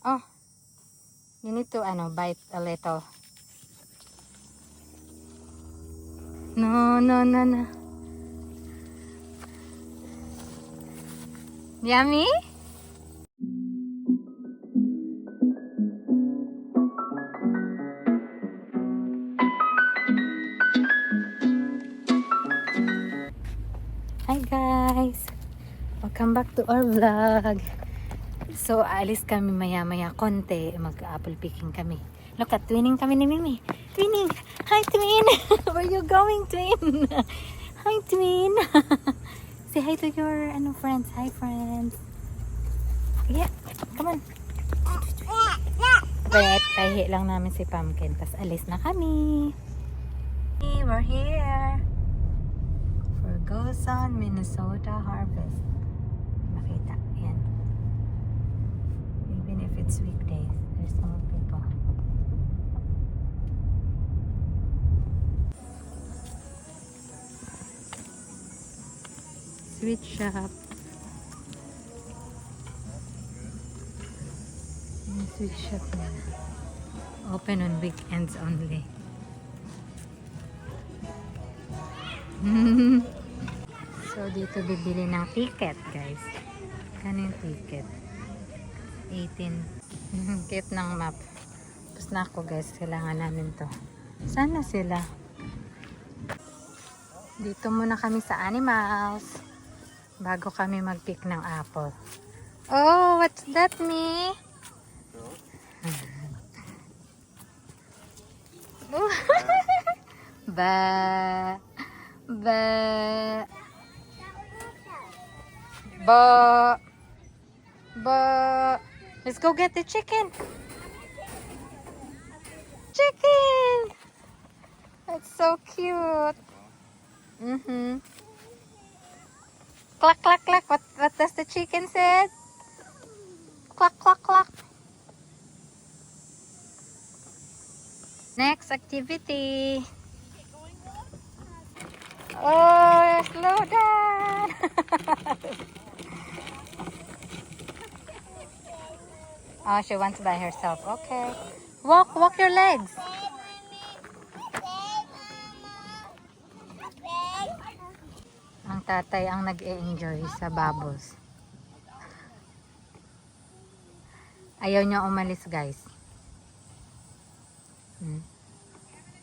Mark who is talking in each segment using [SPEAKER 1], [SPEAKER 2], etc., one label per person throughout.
[SPEAKER 1] Oh, you need to bite a little. No, no, no, no. Yummy? Hi guys! Welcome back to our vlog. So, aalis kami maya-maya konti. Mag-apple picking kami. Look at, twinning kami ni Mimi. Twinning! Hi, twin! Where you going, twin? Hi, twin! Say hi to your friends. Hi, friends. Yeah, come on. Wait, tahi lang namin si Pumpkin. Tapos alis na kami. We're here. For Gosan, Minnesota Harvest. Makita, yan. Even if it's weekdays, there's more people. Sweet shop. Yung sweet shop na. Open on weekends only. So, dito bibili ng ticket, guys. Kano yung ticket? 18. Cute ng map. Tapos na ako, guys. Kailangan namin to. Sana sila. Dito muna kami sa animals. Bago kami mag-pick ng apple. Oh, what's that, me? Ba. Ba. Ba. Ba. Let's go get the chicken. Chicken. That's so cute. Cluck, cluck, cluck. What does the chicken say? Cluck, cluck, cluck. Next activity. Oh, slow down. Oh, she wants by herself. Okay. Walk your legs. Ang tatay ang nag-e-enjoy sa bubbles. Ayaw niya umalis, guys.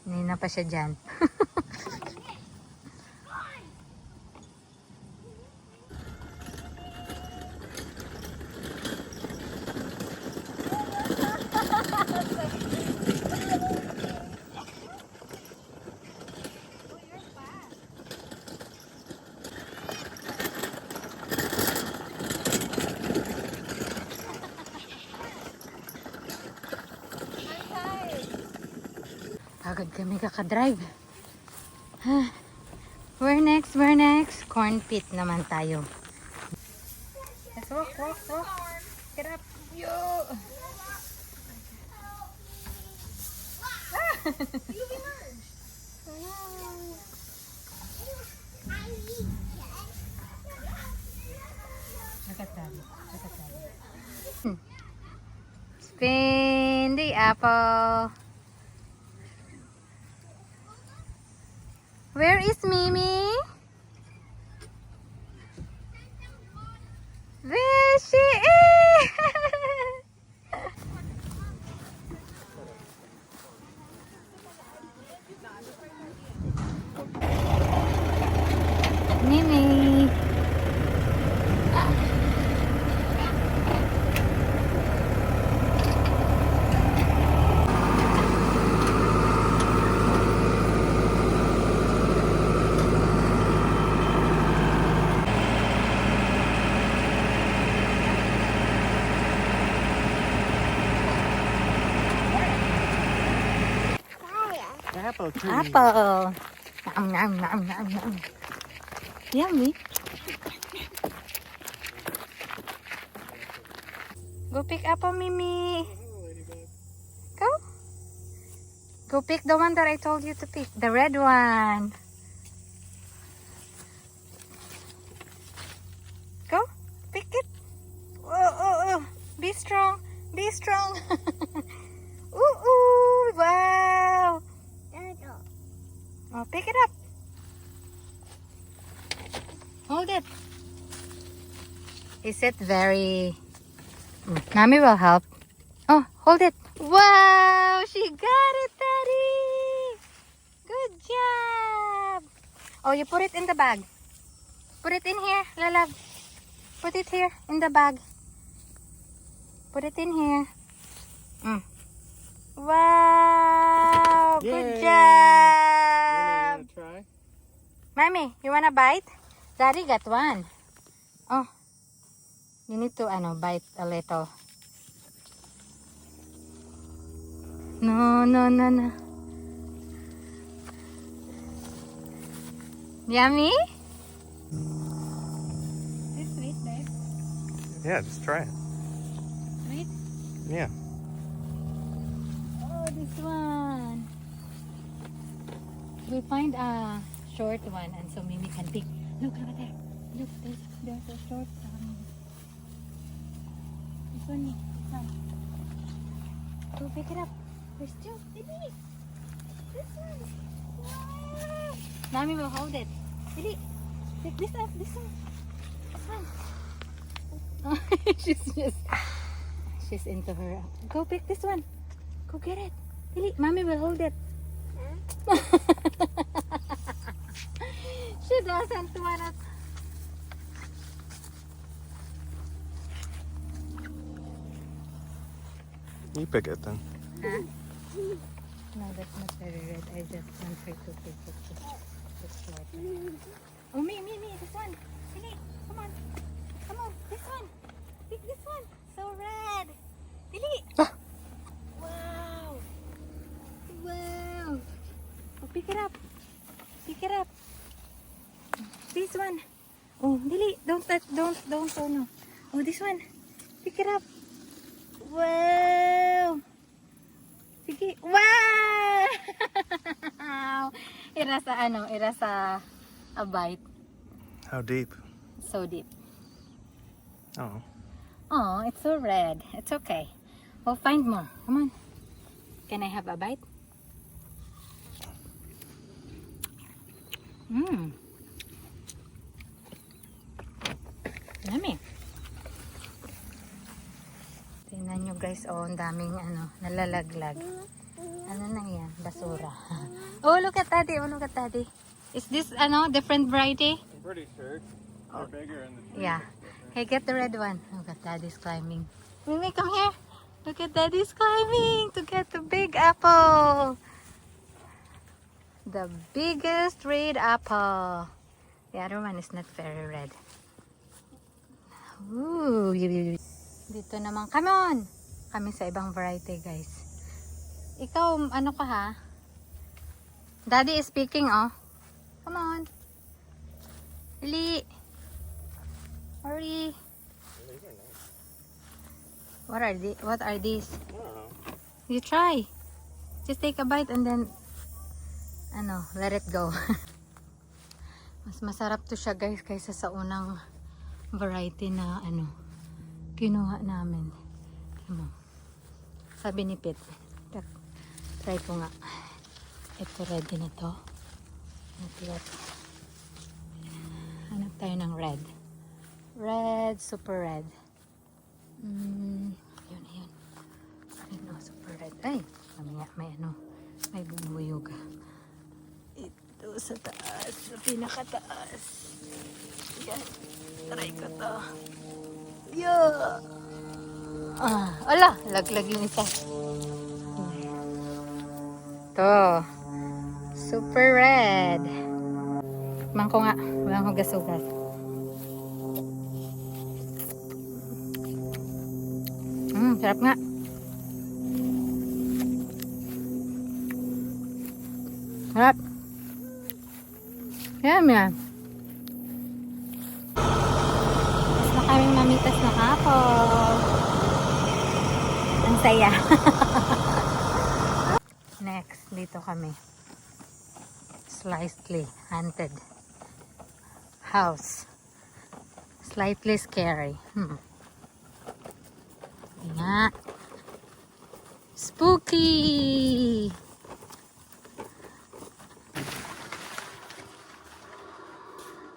[SPEAKER 1] Hindi na pa siya dyan. Agad kami kakadrive. Where next? Where next? Corn pit naman tayo. Let's walk. Get up. Yo! Look at that. Spin the apple. Where is Mimi? There she is! Mimi!
[SPEAKER 2] Apple tree.
[SPEAKER 1] Apple! Nom. Yummy! Go pick apple, Mimi! Go! Go pick the one that I told you to pick. The red one. Go! Pick it! Oh. Be strong! Be strong. Ooh, ooh, wow. Oh, pick it up. Hold it. Is it very... Mommy will help. Oh, hold it. Wow, she got it, Daddy. Good job. Oh, you put it in the bag. Put it in here, Lalab. Put it here in the bag. Put it in here. Wow, good
[SPEAKER 2] Yay.
[SPEAKER 1] job.
[SPEAKER 2] You try?
[SPEAKER 1] Mommy, you wanna bite? Daddy got one. Oh, you need to bite a little. No, no, no, no. Yummy? It's sweet, babe.
[SPEAKER 2] Yeah, just try it.
[SPEAKER 1] Sweet?
[SPEAKER 2] Yeah.
[SPEAKER 1] Oh, this one. We'll find a short one and so Mimi can pick. Look over there. Look, there's a short one. This one. This one. Go pick it up. There's two. Baby. This one. Wow. Mommy will hold it. Baby, pick this up. This one. This one. Oh, she's into her. Go pick this one. Go get it. Lily, Mommy will hold it. She doesn't want it.
[SPEAKER 2] You pick it then.
[SPEAKER 1] Huh? No, that's not very red. I just want her to pick it. This short. Oh, me, this one. Lily, come on. Come on, this one. Pick this one. So red. Lily. Wow. Wow. Oh, pick it up. Pick it up. This one. Oh, Lily, don't touch, don't, oh no. Oh, this one. Pick it up. Wow. Sige. Wow. It has a bite.
[SPEAKER 2] How deep?
[SPEAKER 1] So deep.
[SPEAKER 2] Oh.
[SPEAKER 1] Oh, it's so red. It's okay. We'll find more. Come on. Can I have a bite? Yummy. Tingnan nyo guys, oh, ang daming nalalaglag. Ano na yan? Basura. Oh, look at Daddy. Oh, look at Daddy. Is this, different variety?
[SPEAKER 2] I'm pretty sure. They're bigger in the tree.
[SPEAKER 1] Yeah. Hey, get the red one. Look at Daddy's climbing. Mimi, come here. Look at Daddy's climbing to get the big apple. The biggest red apple. The other one is not very red. Ooh. Dito naman. Come on. Kami sa ibang variety, guys. Ikaw, ano ka ha? Daddy is speaking, oh. Come on. Lily. Hurry. What are these?
[SPEAKER 2] I don't know.
[SPEAKER 1] You try. Just take a bite and then let it go. Mas masarap to siya guys kaysa sa unang variety na kinuha namin. Sabi ni Pit. Try ko nga. Ito ready na to. Hanap tayo ng red. Red, super red. Yun. Super red. Ay, may bubuyog. Ito sa taas, sa pinakataas. Yan, try ko to. Yeah. Ala, laglag yung isa. To. Super red. Tikman ko nga, walang hugas-hugas. Sarap nga. Sarap. Yan yan. Mas na kaming mamitas na apple. Ang saya. Next, dito kami. Slightly haunted house. Slightly scary. Nga. Spooky!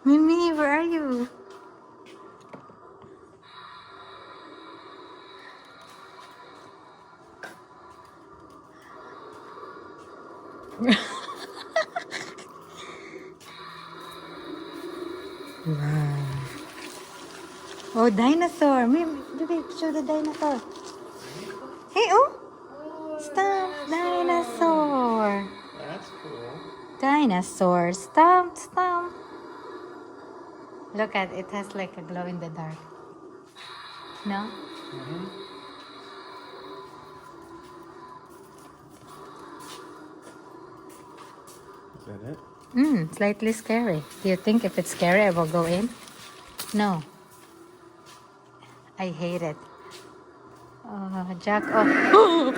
[SPEAKER 1] Mimi, where are you? Wow. Oh, dinosaur. Mimi, baby, show the dinosaur. Hey, oh! Stomp dinosaur.
[SPEAKER 2] That's cool.
[SPEAKER 1] Dinosaur. Stomp, stomp. Look at it. It has like a glow in the dark. No?
[SPEAKER 2] Is that it?
[SPEAKER 1] Slightly scary. Do you think if it's scary, I will go in? No. I hate it. Jack. Oh.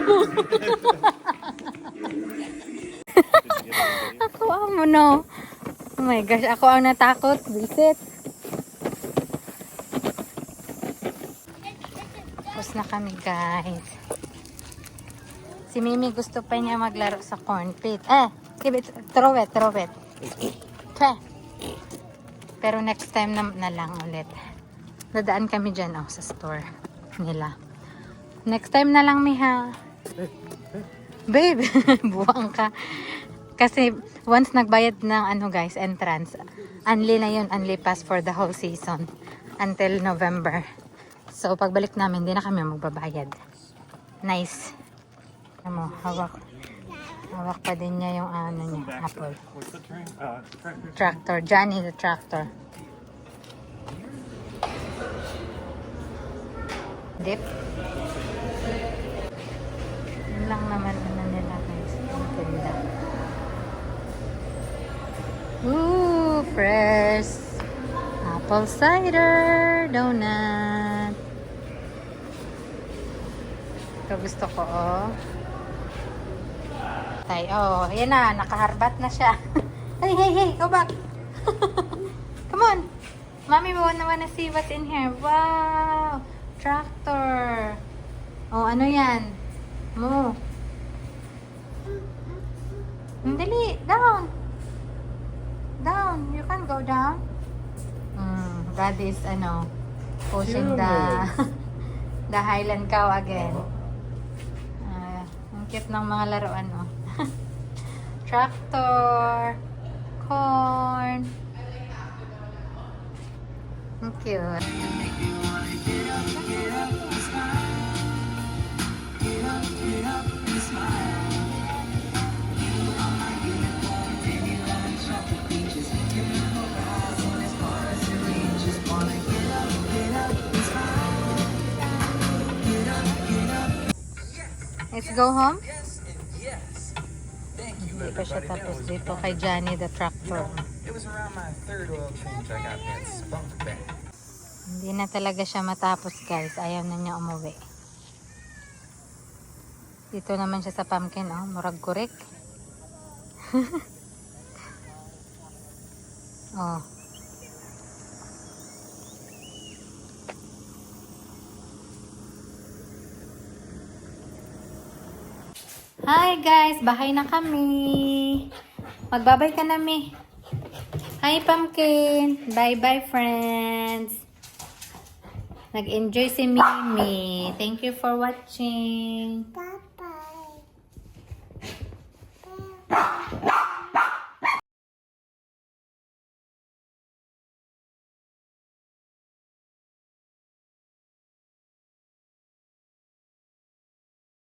[SPEAKER 1] Ako mo no. Oh my gosh, ako ang natakot. Visit. Tapos na kami, guys. Si Mimi gusto pa niya maglaro sa corn pit. Give it. Throw it. Twe. Pero next time na lang ulit. Dadaan kami dyan sa store nila. Next time na lang, Miha. Babe, buwang ka. Kasi once nagbayad ng guys, entrance, unli na yun, unli pass for the whole season until November. So pagbalik namin, hindi na kami magbabayad. Nice. Alam mo, hawak pa din niya yung niya, apple.
[SPEAKER 2] What's the train? Tractor.
[SPEAKER 1] Tractor. Johnny the tractor. Dip. Yun lang naman nila guys. Ang ganda. Ooh, fresh apple cider donut. Ito gusto ko, yan na, nakaharbat na siya. Hey, go back. Come on. Mommy, we wanna see what's in here. Wow, tractor. Oh, ano yan? Mo. Dali, down. You can go down. That is, pushing the Highland cow again. Ang cute ng mga laruan, Tractor. Corn. Ang cute. Let's go home? Hindi pa siya tapos dito kay Johnny the tractor.
[SPEAKER 3] It was around my third oil change I got that spunk back.
[SPEAKER 1] Hindi na talaga siya matapos, guys. Ayaw na niya umuwi. Dito naman siya sa pumpkin, murag kurik. Oh. Hi guys, bahay na kami. Magbabay ka na, Mi. Hi pumpkin. Bye friends. Nag-enjoy si Mimi. Thank you for watching.
[SPEAKER 4] Bye.